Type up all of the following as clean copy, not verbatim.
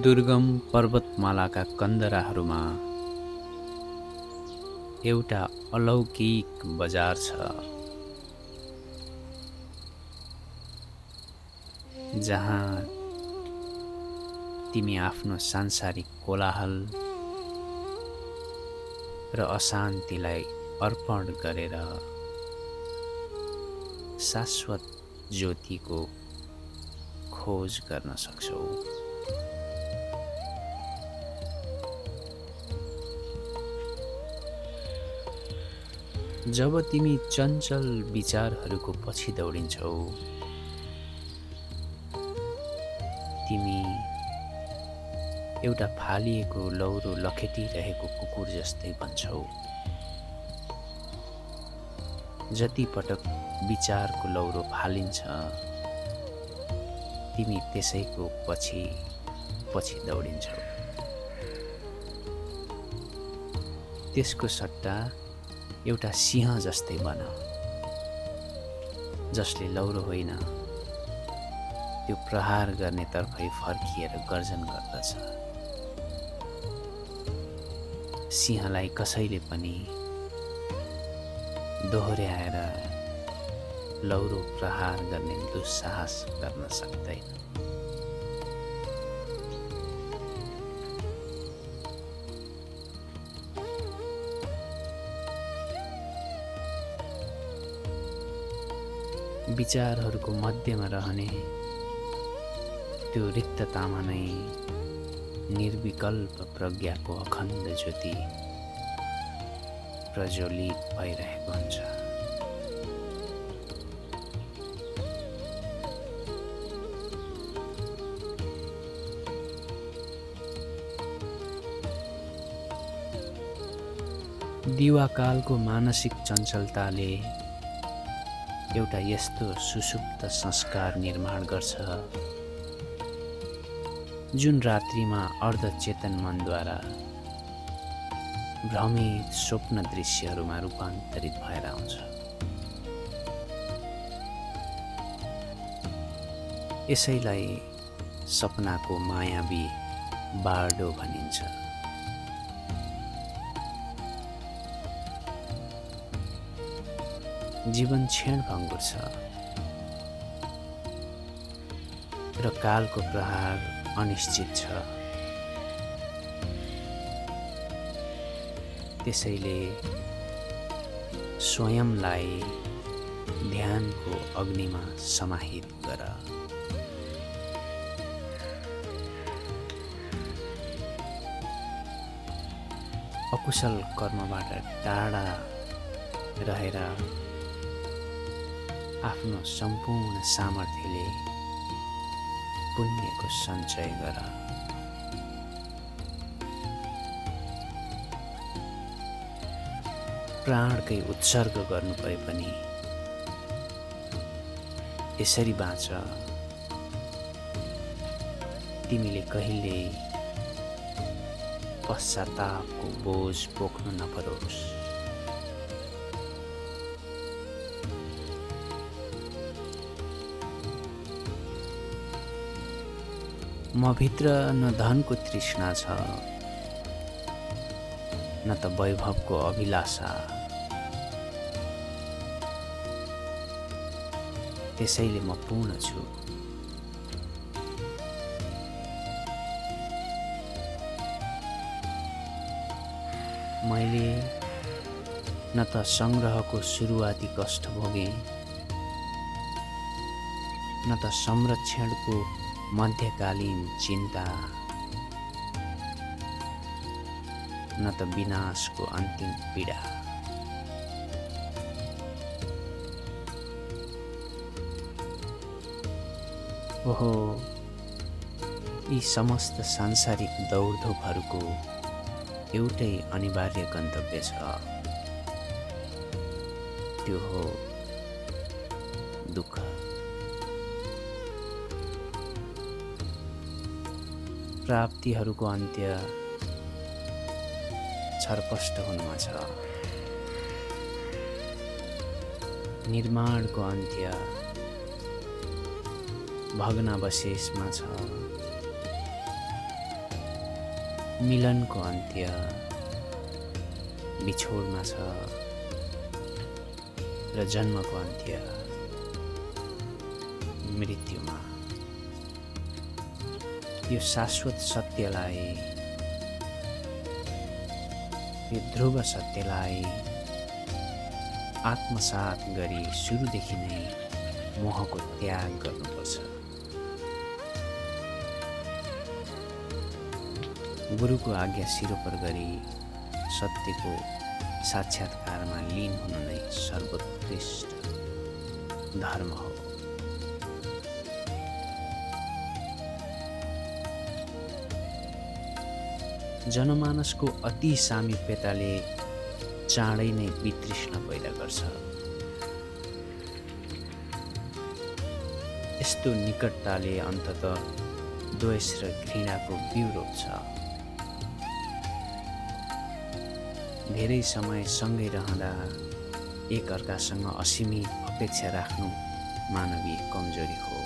दुर्गम पर्वतमालाका कन्दराहरूमा एउटा अलौकिक बजार छ, जहाँ तिमी आफ्नो सांसारिक कोलाहल र अशान्तिलाई अर्पण गरेर शाश्वत ज्योतिको खोज गर्न सक्छौ। जब तिमी चञ्चल विचारहरूको पछि दौडिन्छौ, तिमी एउटा फालिएको लौरो लखेटिरहेको कुकुर जस्तै बन्छौ। जति पटक विचारको लौरो फालिन्छ, तिमी त्यसैको पछि पछि दौडिन्छौ। त्यसको सट्टा एउटा सिंह जस्तै बन, जसले लौरो होइन, त्यो प्रहार गर्ने तर्फै फर्किएर गर्जन गर्दछ। सिंहलाई कसैले पनि दोहोर्याएर लौरो प्रहार गर्ने दुस्साहस गर्न सक्दैन। विचारहरूको मध्यमा रहने त्यो रिक्ततामा नै निर्विकल्प प्रज्ञाको अखण्ड ज्योति प्रज्वलित भइरहेको हुन्छ। दिवाकालको मानसिक चञ्चलताले एउटा यस्तो सुसुप्त संस्कार निर्माण गर्छ, जुन रात्रिमा अर्धचेतन मनद्वारा भ्रमित स्वप्न दृश्यहरूमा रूपान्तरित भएर आउँछ। यसैलाई सपनाको मायावी बार्डो भनिन्छ। जीवन क्षणभङ्गुर छ र कालको प्रहार अनिश्चित छ। त्यसैले स्वयंलाई ध्यानको अग्निमा समाहित गर। अकुशल कर्मबाट टाढा रहेर आफ्नो सम्पूर्ण सामर्थ्यले पुण्यको सञ्चय गर। प्राणकै उत्सर्ग गर्नु परे पनि यसरी बाँच, तिमीले कहिल्यै पश्चातापको बोझ बोक्नु नपरोस्। म भित्र न धनको तृष्णा छ, न त वैभवको अभिलाषा। त्यसैले म पूर्ण छु। मैले न त सङ्ग्रहको सुरुवाती कष्ट भोगेँ, न त संरक्षणको मध्यकालीन चिन्ता, न त विनाशको अन्तिम पीडा। ओहो, यी समस्त सांसारिक दौडधोपहरूको एउटै अनिवार्य गन्तव्य छ, त्यो हो दुःख। प्राप्तिहरूको अन्त्य छरपष्ट हुनुमा छ, निर्माणको अन्त्य भग्नावशेषमा छ। मिलनको अन्त्य बिछोडमा छ र जन्मको अन्त्य मृत्युमा। यो शाश्वत सत्यलाई, यो ध्रुव सत्यलाई आत्मसात गरी सुरुदेखि नै मोहको त्याग गर्नुपर्छ। गुरुको आज्ञा सिरोपर गरी सत्यको साक्षात्कारमा लीन हुनु नै सर्वोत्कृष्ट धर्म हो। जनमानसको अति सामिप्यताले चाँडै नै वितृष्णा पैदा गर्छ। यस्तो निकटताले अन्ततः द्वेष र घृणाको बिउ रोप्छ। धेरै समय सँगै रहँदा एक अर्कासँग असीमित अपेक्षा राख्नु मानवीय कमजोरी हो।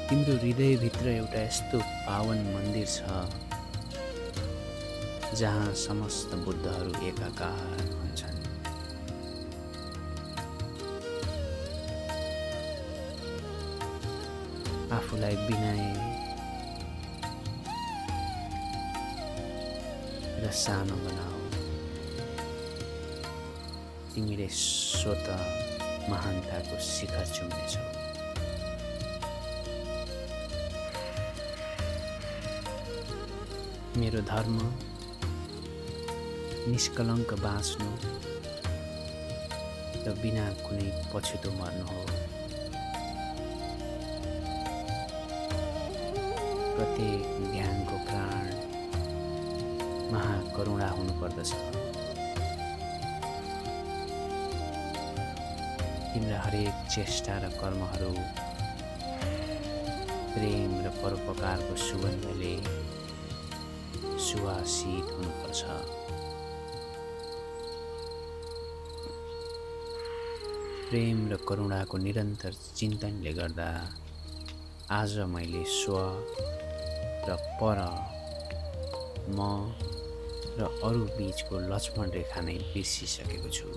तिम्रो हृदयभित्र एउटा यस्तो पावन मन्दिर छ जहाँ समस्त बुद्धहरू एकाकार हुन्छन्। आफूलाई विनय र सानो बनाऊ। तिमीले स्वत महानताको शिखर छुम्नेछौ। मेरो धर्म निष्कलङ्क बाँच्नु र बिना कुनै पछुतो मर्नु हो। प्रत्येक ध्यानको प्राण महाकरुणा हुनुपर्दछ। तिम्रा हरेक चेष्टा र कर्महरू प्रेम र परोपकारको सुगन्धले सुवासित हुनुपर्छ। प्रेम र करुणाको निरन्तर चिन्तनले गर्दा आज मैले स्व र पर, म र अरू बीचको लक्ष्मण रेखा नै बिर्सिसकेको छु।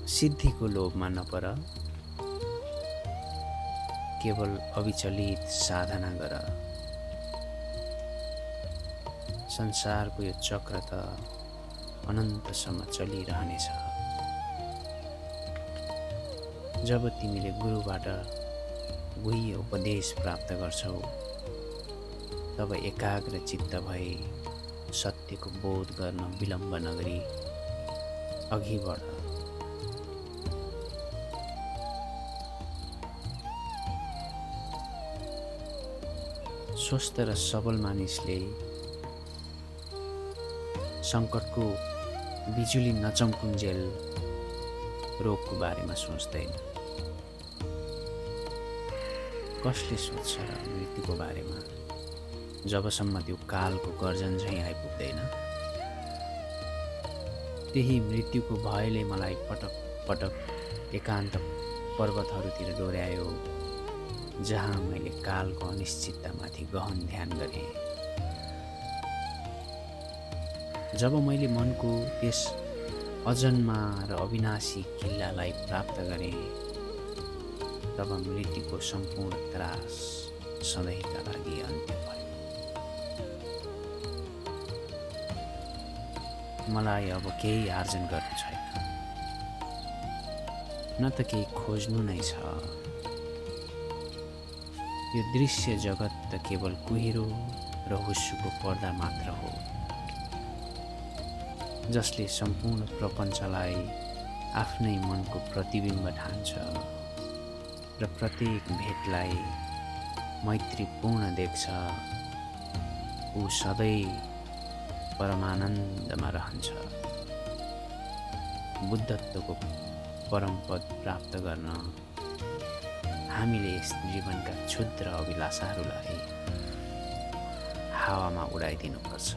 सिद्धिको लोभमा नपर, केवल अविचलित साधना गर। संसारको यो चक्र त अनन्तसम्म चलिरहनेछ। जब तिमीले गुरुबाट गुह्य उपदेश प्राप्त गर्छौ तब एकाग्र चित्त भई सत्यको बोध गर्न विलम्ब नगरी अघि बढ। स्वस्थ र सबल मानिसले सङ्कटको बिजुली नचम्कुन्जेल रोगको बारेमा सोच्दैन। कसले सोच्छ र मृत्युको बारेमा जबसम्म त्यो कालको गर्जन झैँ आइपुग्दैन। त्यही मृत्युको भयले मलाई पटक पटक एकान्त पर्वतहरूतिर डोर्यायो जहाँ मैले कालको अनिश्चिततामाथि गहन ध्यान गरेँ। जब मैले मनको त्यस अजन्मा र अविनाशी किल्लालाई प्राप्त गरेँ तब मृत्युको सम्पूर्ण त्रास सधैँका लागि अन्त्य भयो। मलाई अब केही आर्जन गर्नु छैन, न त केही खोज्नु नै छ। यो दृश्य जगत त केवल कुहिरो र हुस्सुको पर्दा मात्र हो जसले सम्पूर्ण प्रपञ्चलाई आफ्नै मनको प्रतिबिम्ब ठान्छ र प्रत्येक भेटलाई मैत्रीपूर्ण देख्छ। ऊ सधैँ परमानन्दमा रहन्छ। बुद्धत्वको परम पद प्राप्त गर्न हामीले यस जीवनका क्षुद्र अभिलाषाहरूलाई हावामा उडाइदिनुपर्छ।